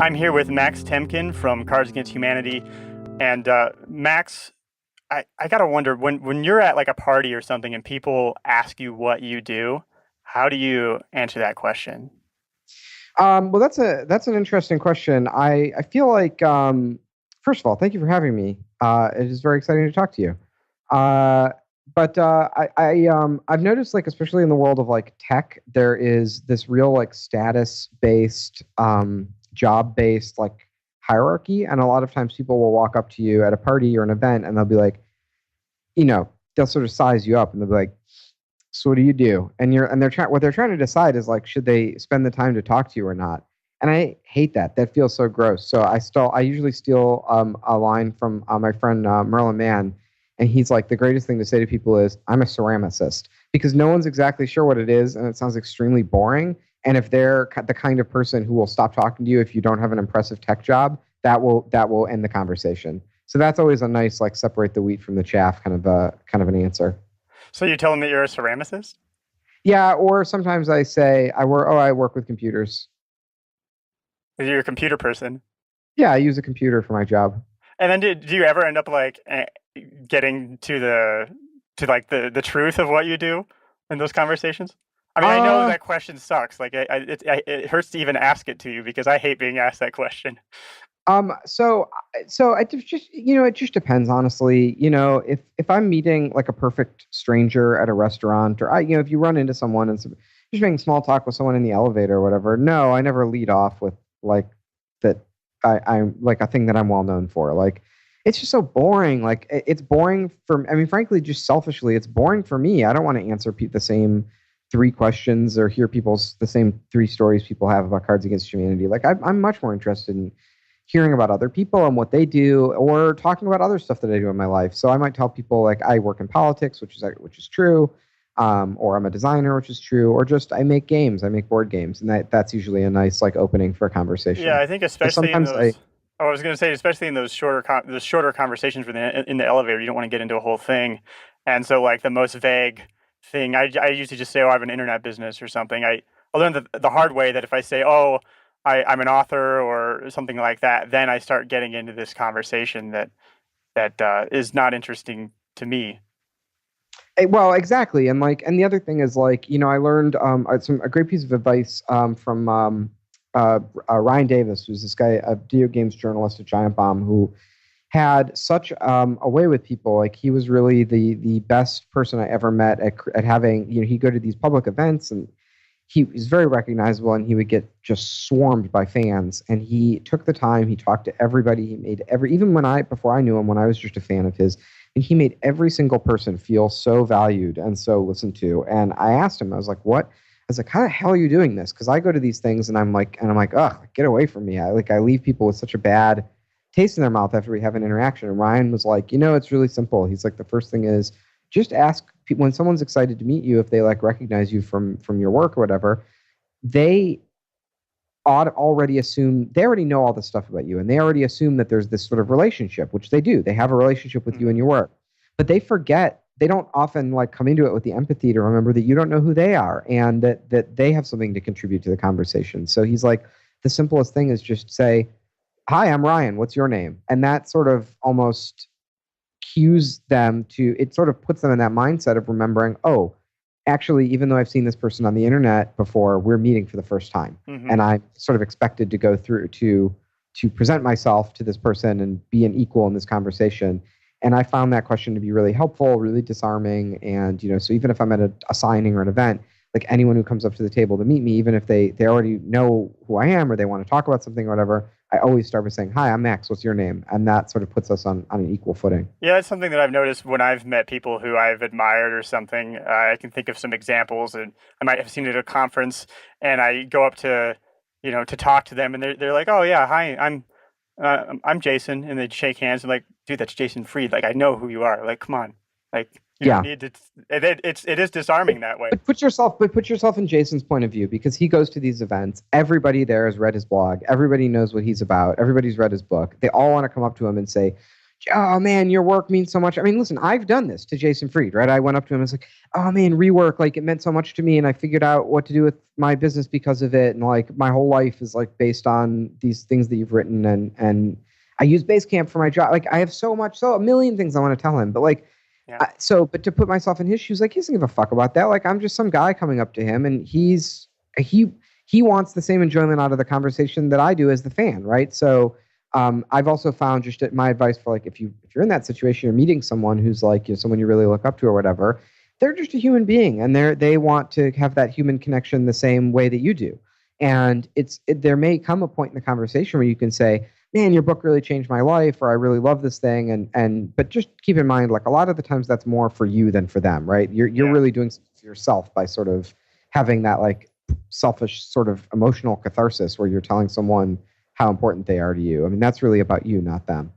I'm here with Max Temkin from Cards Against Humanity. And Max, I gotta wonder, when you're at like a party or something and people ask you what you do, how do you answer that question? Well, that's an interesting question. I feel like first of all, thank you for having me. It is very exciting to talk to you. But I've noticed, like, especially in the world of like tech, there is this real like status based, job based like hierarchy, and a lot of times people will walk up to you at a party or an event, and they'll be like, they'll sort of size you up, and they'll be like, "So what do you do?" And they're trying to decide is like, should they spend the time to talk to you or not? And I hate that. That feels so gross. So I usually steal a line from my friend Merlin Mann, and he's like, the greatest thing to say to people is, "I'm a ceramicist," because no one's exactly sure what it is, and it sounds extremely boring. And if they're the kind of person who will stop talking to you if you don't have an impressive tech job, that will end the conversation. So that's always a nice, like, separate the wheat from the chaff kind of an answer. So you tell them that you're a ceramicist? Yeah, or sometimes I say I work with computers. You're a computer person? Yeah, I use a computer for my job. And then do you ever end up like getting to the truth of what you do in those conversations? I mean, I know that question sucks. Like, it hurts to even ask it to you because I hate being asked that question. So it just, it just depends, honestly. If I'm meeting like a perfect stranger at a restaurant, or if you run into someone and just making small talk with someone in the elevator or whatever, no, I never lead off with like that. I'm like a thing that I'm well known for. Like, it's just so boring. Like, it's boring frankly, just selfishly, it's boring for me. I don't want to answer the same three questions or hear the same three stories people have about Cards Against Humanity. Like, I'm much more interested in hearing about other people and what they do, or talking about other stuff that I do in my life. So I might tell people, like, I work in politics, which is true, or I'm a designer, which is true, or just I make games, I make board games, and that's usually a nice like opening for a conversation. Yeah, I think especially in those. I was going to say, especially in those shorter conversations in the elevator, you don't want to get into a whole thing, and so like the most vague thing, I usually just say, "Oh, I have an internet business" or something. I learned the hard way that if I say, "Oh, I'm an author" or something like that, then I start getting into this conversation that is not interesting to me. Well, exactly, and the other thing is, like, I learned a great piece of advice from Ryan Davis, who's this guy, a video games journalist at Giant Bomb, who had such a way with people. Like, he was really the best person I ever met at having, he'd go to these public events, and he was very recognizable, and he would get just swarmed by fans. And he took the time, he talked to everybody, he made even before I knew him, when I was just a fan of his, and he made every single person feel so valued and so listened to. And I asked him, I was like, how the hell are you doing this? Because I go to these things and I'm like, ugh, get away from me. I leave people with such a bad taste in their mouth after we have an interaction. And Ryan was like, it's really simple. He's like, the first thing is just ask people, when someone's excited to meet you, if they like recognize you from your work or whatever, they already know all this stuff about you, and they already assume that there's this sort of relationship, which they do. They have a relationship with you and your work, but they don't often like come into it with the empathy to remember that you don't know who they are, and that they have something to contribute to the conversation. So he's like, the simplest thing is just say, "Hi, I'm Ryan. What's your name?" And that sort of almost cues them it sort of puts them in that mindset of remembering, oh, actually, even though I've seen this person on the internet before, we're meeting for the first time. Mm-hmm. And I'm sort of expected to go through to present myself to this person and be an equal in this conversation. And I found that question to be really helpful, really disarming. And, so even if I'm at a signing or an event, like, anyone who comes up to the table to meet me, even if they already know who I am or they want to talk about something or whatever, I always start by saying, "Hi, I'm Max. What's your name?" And that sort of puts us on an equal footing. Yeah, it's something that I've noticed when I've met people who I've admired or something. I can think of some examples, and I might have seen it at a conference, and I go up to talk to them, and they're like, "Oh yeah, hi, I'm Jason," and they shake hands, and like, "Dude, that's Jason Fried. Like, I know who you are. Like, come on, like." You don't need to, it is disarming that way. But put yourself in Jason's point of view, because he goes to these events. Everybody there has read his blog. Everybody knows what he's about. Everybody's read his book. They all want to come up to him and say, oh man, your work means so much. I mean, listen, I've done this to Jason Fried, right? I went up to him and was like, oh man, rework, like it meant so much to me, and I figured out what to do with my business because of it, and like my whole life is like based on these things that you've written, and I use Basecamp for my job. Like I have so a million things I want to tell him, but like, Yeah. but to put myself in his shoes, like he doesn't give a fuck about that. Like I'm just some guy coming up to him, and he wants the same enjoyment out of the conversation that I do as the fan, right? So. I've also found just my advice for like if you're in that situation, you're meeting someone who's like someone you really look up to or whatever, they're just a human being and they want to have that human connection the same way that you do. And there may come a point in the conversation where you can say, "Man, your book really changed my life," or "I really love this thing." But just keep in mind, like a lot of the times that's more for you than for them, right? You're really doing something for yourself by sort of having that like selfish sort of emotional catharsis where you're telling someone how important they are to you. I mean, that's really about you, not them.